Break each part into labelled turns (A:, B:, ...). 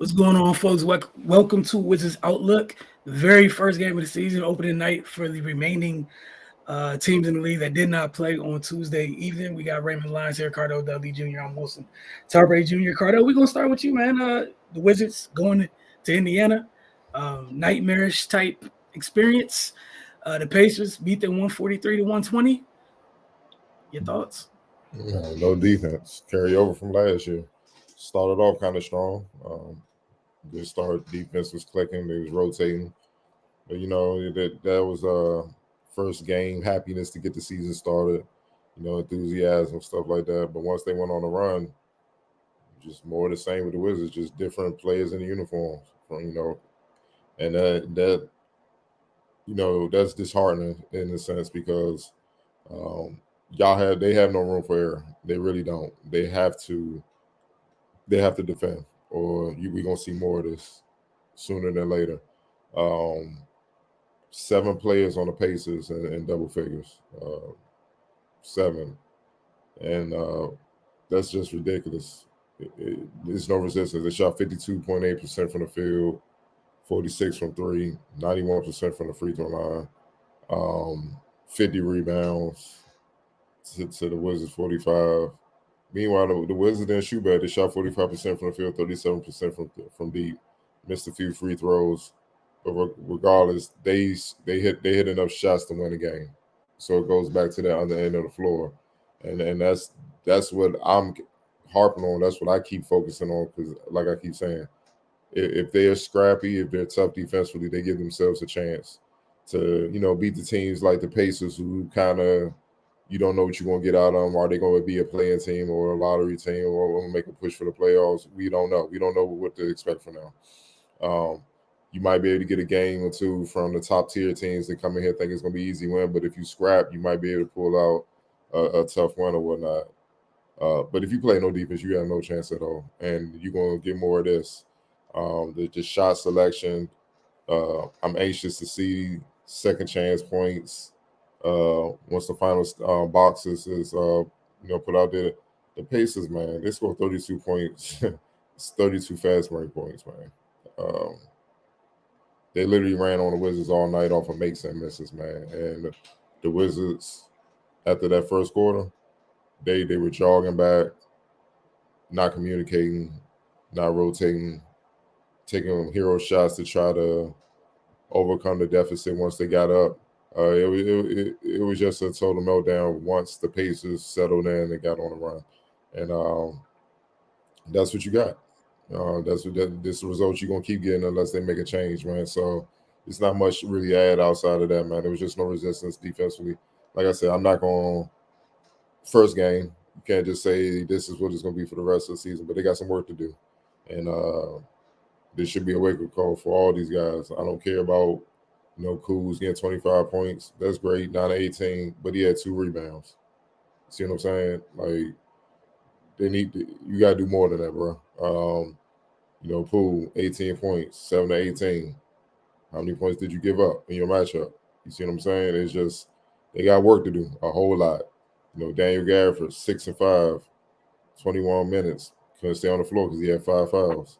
A: What's going on, folks? Welcome to Wizards Outlook, the very first game of the season, opening night for the remaining teams in the league that did not play on Tuesday evening. We got Raymond Lyons here, Cardo Dudley Jr., I'm Wilson Tarpey Jr. Cardo, we're going to start with you, man. The Wizards going to Indiana, nightmarish type experience. The Pacers beat them 143 to 120. Your thoughts?
B: No defense. Carry over from last year. Started off kind of strong. Good start. Defense was clicking. They was rotating. But that was first game happiness to get the season started. Enthusiasm, stuff like that. But once they went on a run, just more of the same with the Wizards. Just different players in the uniforms. And that's disheartening in a sense because they have no room for error. They really don't. They have to defend, or we're gonna see more of this sooner than later. 7 players on the Pacers in double figures, 7, and that's just ridiculous. There's no resistance. They shot 52.8% from the field, 46 from 3, 91% from the free throw line, 50 rebounds to the Wizards 45. Meanwhile, the Wizards didn't shoot bad. They shot 45% from the field, 37% from deep. Missed a few free throws, but regardless, they hit enough shots to win the game. So it goes back to that other end of the floor, and that's what I'm harping on. That's what I keep focusing on because, like I keep saying, if they're scrappy, if they're tough defensively, they give themselves a chance to beat the teams like the Pacers who kind of. You don't know what you're going to get out of them. Are they going to be a playing team or a lottery team or make a push for the playoffs? We don't know. We don't know what to expect from them. You might be able to get a game or two from the top tier teams that come in here think it's going to be easy win. But if you scrap, you might be able to pull out a tough win or whatnot. But if you play no defense, you have no chance at all. And you're going to get more of this. The shot selection, I'm anxious to see second chance points. Once the final boxes is put out there, the Pacers, man, they scored 32 points. It's 32 fast break points, man. They literally ran on the Wizards all night off of makes and misses, man. And the Wizards, after that first quarter, they were jogging back, not communicating, not rotating, taking hero shots to try to overcome the deficit once they got up. It was just a total meltdown once the Pacers settled in and got on the run, and that's what you got. This result you're gonna keep getting unless they make a change, man. So it's not much really add outside of that, man. There was just no resistance defensively. Like I said, I'm not going first game. You can't just say this is what it's gonna be for the rest of the season, but they got some work to do, and this should be a wake up call for all these guys. I don't care about. Kuz getting 25 points. That's great, 9 to 18, but he had 2 rebounds. See what I'm saying? Like, you got to do more than that, bro. Poole, 18 points, 7 to 18. How many points did you give up in your matchup? You see what I'm saying? It's just, they got work to do, a whole lot. Daniel Gafford, 6 and 5, 21 minutes. Couldn't stay on the floor because he had 5 fouls.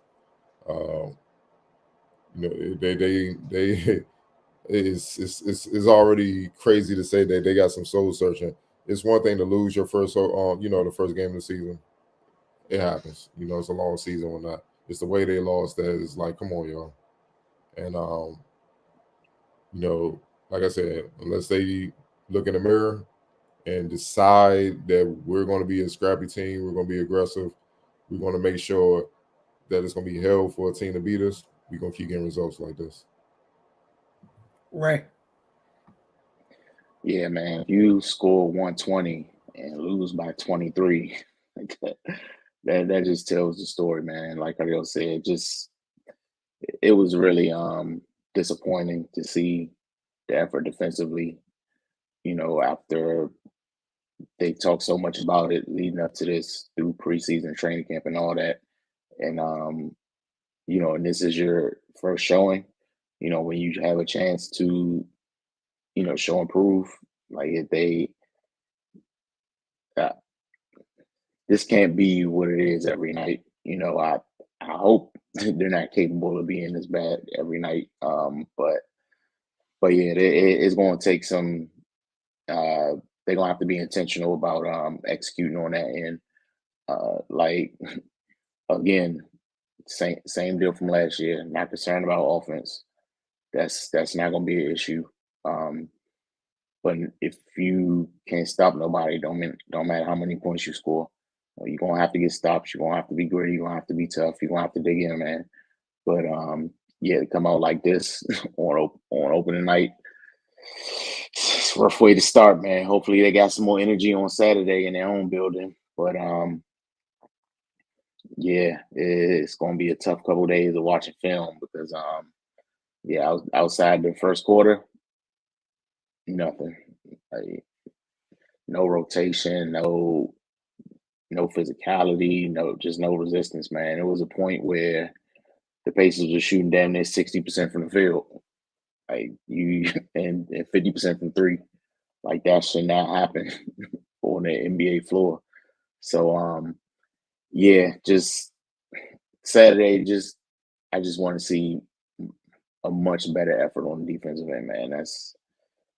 B: They it's already crazy to say that they got some soul searching. It's one thing to lose your first, the first game of the season. It happens. It's a long season or not. It's the way they lost that is like, come on, y'all. And like I said, unless they look in the mirror and decide that we're going to be a scrappy team, we're going to be aggressive, we're going to make sure that it's going to be hell for a team to beat us, we're going to keep getting results like this.
A: Right.
C: Yeah, man. If you score 120 and lose by 23, that just tells the story, man. Like Ariel said, it was really disappointing to see the effort defensively. After they talked so much about it leading up to this through preseason training camp and all that, and and this is your first showing. When you have a chance to show and prove. Like if this can't be what it is every night. I hope they're not capable of being this bad every night. But yeah, it's going to take some. They're gonna have to be intentional about executing on that end. Like again, same deal from last year. Not concerned about offense. That's not gonna be an issue. Um, but if you can't stop nobody, don't matter how many points you score. You're gonna have to get stops. You're gonna have to be gritty. You're gonna have to be tough. You're gonna have to dig in, man. But yeah, to come out like this on opening night, it's a rough way to start, man. Hopefully they got some more energy on Saturday in their own building. But yeah, it's gonna be a tough couple of days of watching film because yeah, outside the first quarter, nothing. Like, no rotation, no physicality, no resistance, man. It was a point where the Pacers were shooting damn near 60% from the field. Like you and 50% from three. Like that should not happen on the NBA floor. So yeah, just Saturday, I just want to see a much better effort on the defensive end, man.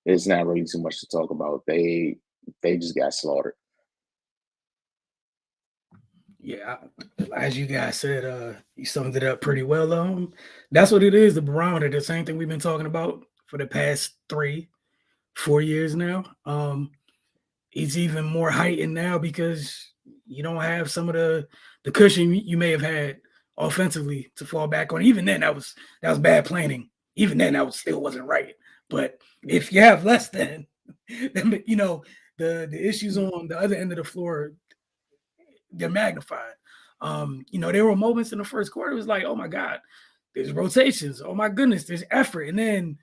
C: It's not really too much to talk about. They just got slaughtered.
A: Yeah, as you guys said, you summed it up pretty well. That's what it is, the barometer, the same thing we've been talking about for the past 3-4 years now. It's even more heightened now because you don't have some of the cushion you may have had offensively to fall back on. Even then, that was bad planning. Even then, that still wasn't right. But if you have less than, then the issues on the other end of the floor, they're magnified. There were moments in the first quarter. It was like, oh my God, there's rotations. Oh my goodness, there's effort. And then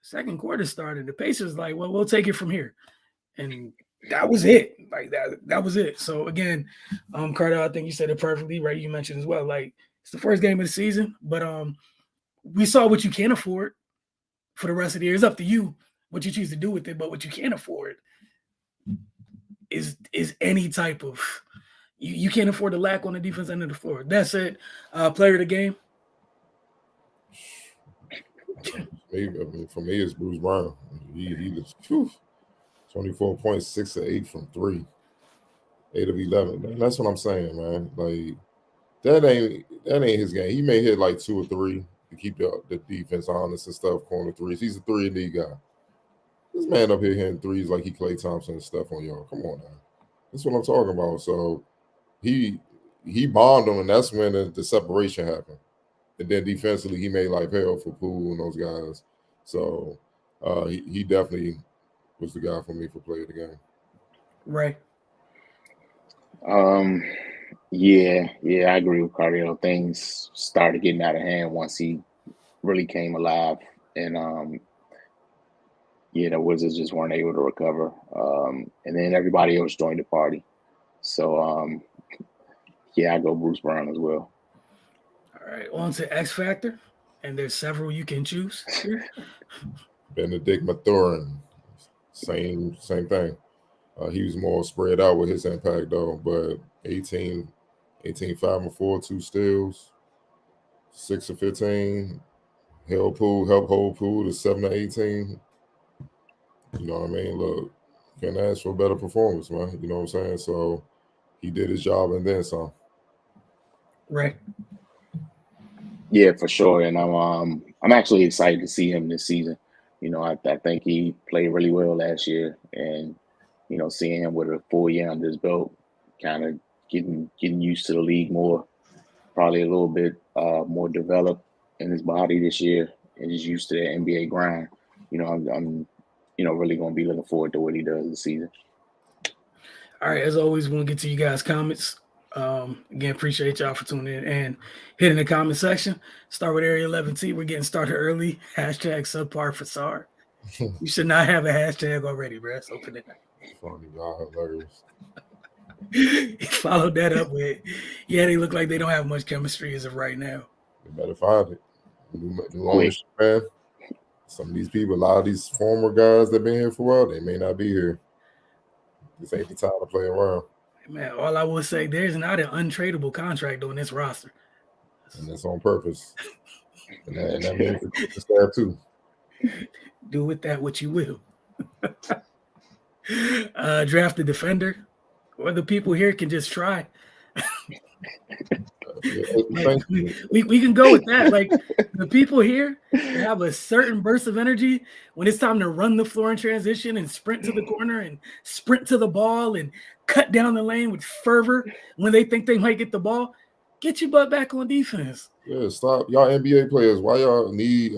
A: second quarter started. The Pacers like, well, we'll take it from here. And that was it. Like that was it. So again, Carter, I think you said it perfectly, right? You mentioned as well, like it's the first game of the season, but we saw what you can afford for the rest of the year. It's up to you what you choose to do with it, but what you can't afford is any type of you can't afford to lack on the defense end of the floor. That's it. Player of the game.
B: For me, it's Bruce Brown. He was 24 points, 6 of 8 from 3, 8 of 11. Man, that's what I'm saying, man. Like that ain't his game. He may hit like 2 or 3 to keep the defense honest and stuff, corner threes. He's a 3-and-D guy. This man up here hitting threes like he Klay Thompson and stuff on y'all. Come on now. That's what I'm talking about. So he bombed them, and that's when the separation happened. And then defensively, he made life hell for Poole and those guys. So he definitely was the guy for me for play of the game.
A: Right.
C: Yeah, I agree with Cardio. Things started getting out of hand once he really came alive, and yeah, the Wizards just weren't able to recover. And then everybody else joined the party. So yeah, I go Bruce Brown as well.
A: All right, on to X Factor, and there's several you can choose here.
B: Benedict Mathurin, same thing. He was more spread out with his impact though, but 18, 5 and 4, 2 steals, 6 of 15, help hold Poole to 7 of 18. You know what I mean? Look, can't ask for a better performance, man. You know what I'm saying? So he did his job and then some.
A: Right.
C: Yeah, for sure. And I'm actually excited to see him this season. I think he played really well last year, and seeing him with a full year under his belt, kind of getting used to the league more, probably a little bit more developed in his body this year, and just used to the NBA grind. I'm really going to be looking forward to what he does this season.
A: All right, as always, we'll get to you guys' comments. Again, appreciate y'all for tuning in and hitting the comment section. Start with Area 11T. We're getting started early. Hashtag subpar for SAR. You should not have a hashtag already, bro. Let's open it.
B: Funny, y'all hilarious.
A: He followed that up with, yeah, they look like they don't have much chemistry as of right now.
B: They better find it. New ownership, man. Some of these people, a lot of these former guys that been here for a while, they may not be here. This ain't the time to play around.
A: Man, all I will say, there's not an untradeable contract on this roster.
B: and that's on purpose. And that means the coaching staff too.
A: Do with that what you will. Draft a defender, or the people here can just try. Like, we can go with that. Like the people here have a certain burst of energy when it's time to run the floor in transition and sprint to the corner and sprint to the ball and cut down the lane with fervor when they think they might get the ball. Get your butt back on defense.
B: Yeah, stop. Y'all NBA players, why y'all need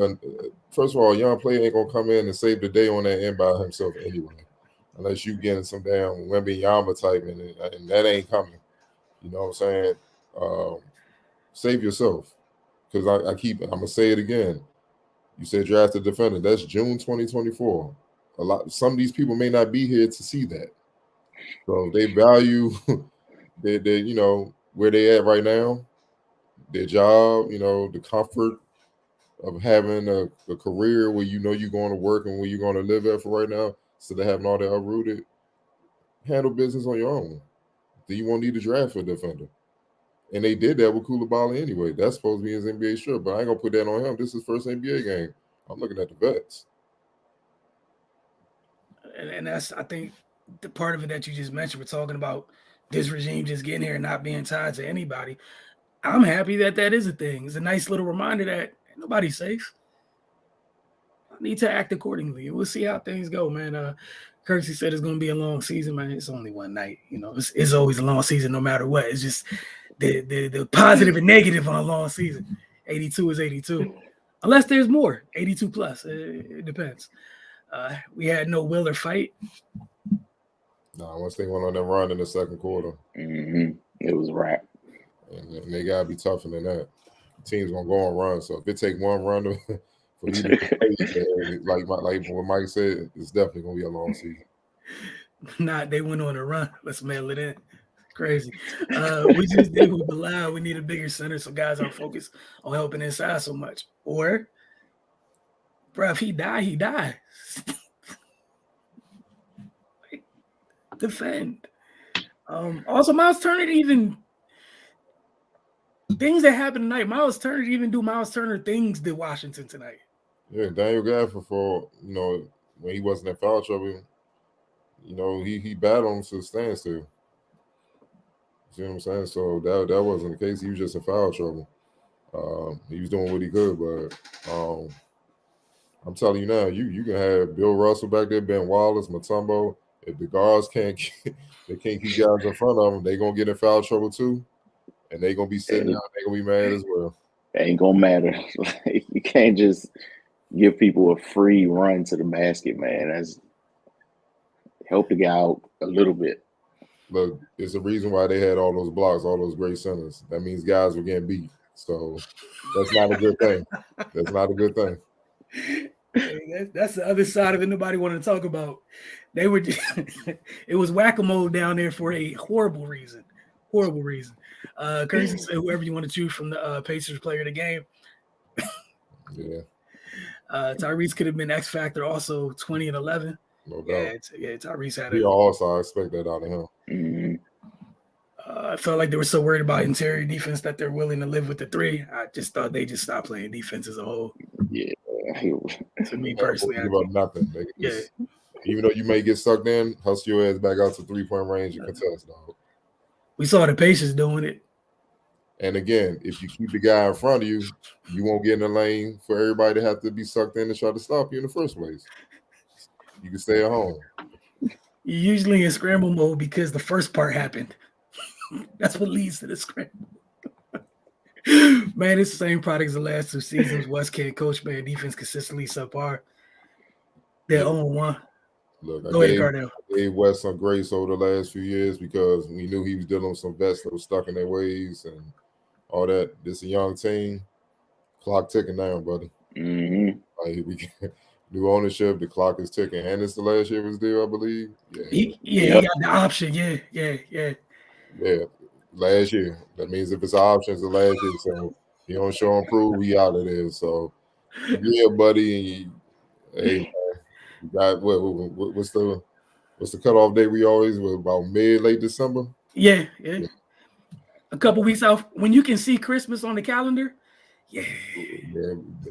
B: first of all, young player ain't gonna come in and save the day on that end by himself anyway. Unless you getting some damn Wembenyama type and that ain't coming. You know what I'm saying? Save yourself. Because I'm gonna say it again. You said draft a defender. That's June 2024. Some of these people may not be here to see that. So they value they you know where they at right now, their job, you know, the comfort of having a career where you know you're going to work and where you're going to live at for right now, instead of having all that uprooted. Handle business on your own. Then you won't need to draft a defender. And they did that with Koulibaly anyway. That's supposed to be his NBA shirt, but I ain't gonna put that on him. This is his first NBA game. I'm looking at the vets.
A: And that's, I think, the part of it that you just mentioned. We're talking about this regime just getting here and not being tied to anybody. I'm happy that is a thing. It's a nice little reminder that nobody's safe. I need to act accordingly. We'll see how things go, man. Kirksey said it's going to be a long season, man. It's only one night. You know, it's always a long season no matter what. It's just the positive and negative on a long season. 82 is 82. Unless there's more, 82 plus. It depends. We had no will or fight.
B: Nah, once they went on that run in the second quarter,
C: it was a wrap.
B: And they gotta be tougher than that. The team's gonna go on run. So if it take one run for you to play, like what Mike said, it's definitely gonna be a long season.
A: Nah, they went on a run. Let's mail it in. Crazy. We just did with Bilal. We need a bigger center so guys aren't focused on helping inside so much. Or, bro, if he die, he dies. Defend. Also, Miles Turner even things that happened tonight. Miles Turner even do Miles Turner things to Washington tonight.
B: Yeah, Daniel Gafford, for when he wasn't in foul trouble, he battled him to a standstill. See what I'm saying? So that wasn't the case. He was just in foul trouble. He was doing what he could, but I'm telling you now, you can have Bill Russell back there, Ben Wallace, Mutombo. If the guards can't keep guys in front of them, they're gonna get in foul trouble too, and they're gonna be sitting down. They're gonna be mad as well.
C: It ain't gonna matter. You can't just give people a free run to the basket, man. That's help the guy out a little bit.
B: Look, it's the reason why they had all those blocks, all those great centers. That means guys were getting beat. So that's not a good thing. That's not a good thing.
A: Hey, that's the other side of it nobody wanted to talk about. They were it was whack-a-mole down there for a horrible reason. Horrible reason. Currency said whoever you want to choose from the Pacers player of the game.
B: Yeah.
A: Tyrese could have been X Factor also 20 and 11.
B: No doubt.
A: Yeah, Tyrese had
B: it. Also, I expect that out of him.
C: Mm-hmm.
A: I felt like they were so worried about interior defense that they're willing to live with the three. I just thought they just stopped playing defense as a whole.
C: Yeah.
A: To me personally,
B: I give up nothing. Even though you may get sucked in, hustle your ass back out to 3-point range and contest, dog.
A: We saw the Pacers doing it.
B: And again, if you keep the guy in front of you, you won't get in the lane for everybody to have to be sucked in and try to stop you in the first place. You can stay at home.
A: You're usually in scramble mode because the first part happened. That's what leads to the scramble. Man, it's the same product as the last 2 seasons. West can't coach, man. Defense consistently subpar. They're 0-1.
B: Look,
A: Go ahead, Cardell.
B: I gave West some grace over the last few years because we knew he was dealing with some vets that were stuck in their ways and all that. This is a young team. Clock ticking down, buddy.
C: Mm-hmm.
B: Like, new ownership, the clock is ticking. And it's the last year of his deal, I believe.
A: He got the option. Yeah.
B: Last year. That means if it's an option, it's the last year. So he don't show and prove, he out of there. So yeah, buddy. Hey, man, you got what's the cutoff date? We always were about late December.
A: Yeah. a couple weeks out, when you can see Christmas on the calendar, yeah.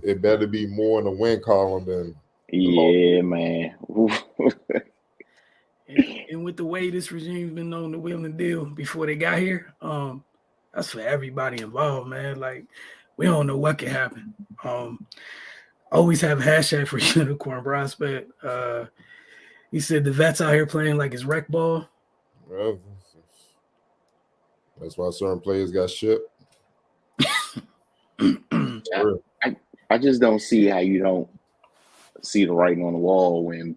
B: It better be more in the win column than the loss.
C: Yeah, man.
A: And with the way this regime's been known to wheel and deal before they got here, that's for everybody involved, man. Like, we don't know what can happen. Always have a hashtag for Unicorn Prospect. He said the vets out here playing like it's rec ball.
B: Well, that's why certain players got shipped.
C: I just don't see how you don't see the writing on the wall when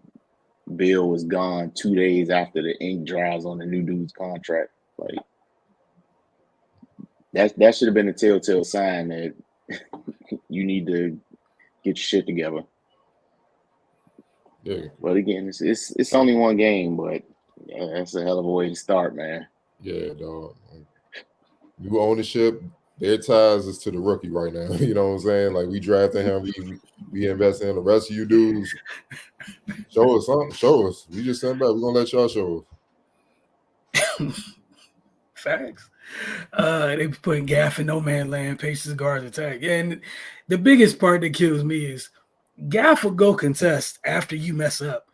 C: Bill was gone 2 days after the ink dries on the new dude's contract. Like that should have been a telltale sign that you need to get your shit together.
B: Yeah.
C: But again, it's only one game, but yeah, that's a hell of a way to start, man.
B: Yeah, dog. New ownership, their ties is to the rookie right now. You know what I'm saying? Like we drafted him, we invested in the rest of you dudes. Show us something. Show us. We just sent back. We're gonna let y'all show us.
A: Facts. They putting Gaff in no man land, patience guards attack. Yeah, and the biggest part that kills me is Gaff will go contest after you mess up,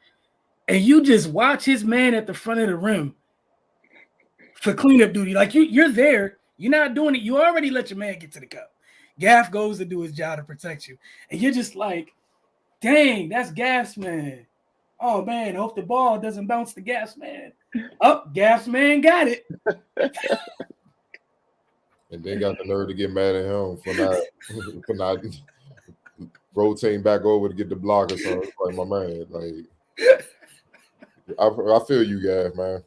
A: and you just watch his man at the front of the rim for cleanup duty. Like you're there, you're not doing it. You already let your man get to the cup. Gaff goes to do his job to protect you, and you're just like, dang, that's Gaff's man. Oh man, I hope the ball doesn't bounce to Gaff's man. Oh, Gaff's man got it.
B: And they got the nerve to get mad at him for not rotating back over to get the block or something. It's like, my man, like I feel you guys, man.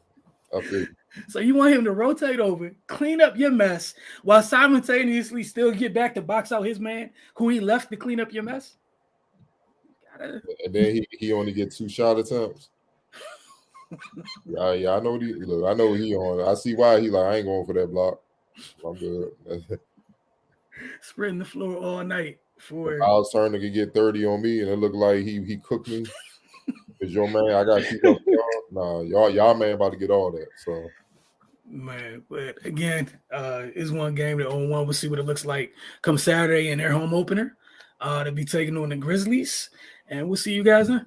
B: I feel you.
A: So you want him to rotate over, clean up your mess, while simultaneously still get back to box out his man who he left to clean up your mess?
B: And then he only get 2 shot attempts. Yeah, I know. Look, I know he on. I see why he like. I ain't going for that block. I'm good.
A: Spreading the floor all night for.
B: I was turning to get 30 on me, and it looked like he cooked me. Cause your man, I got to keep up. Nah, y'all man about to get all that. So.
A: Man, but again, it's one game that 0-1. We'll see what it looks like come Saturday in their home opener. To be taking on the Grizzlies, and we'll see you guys then.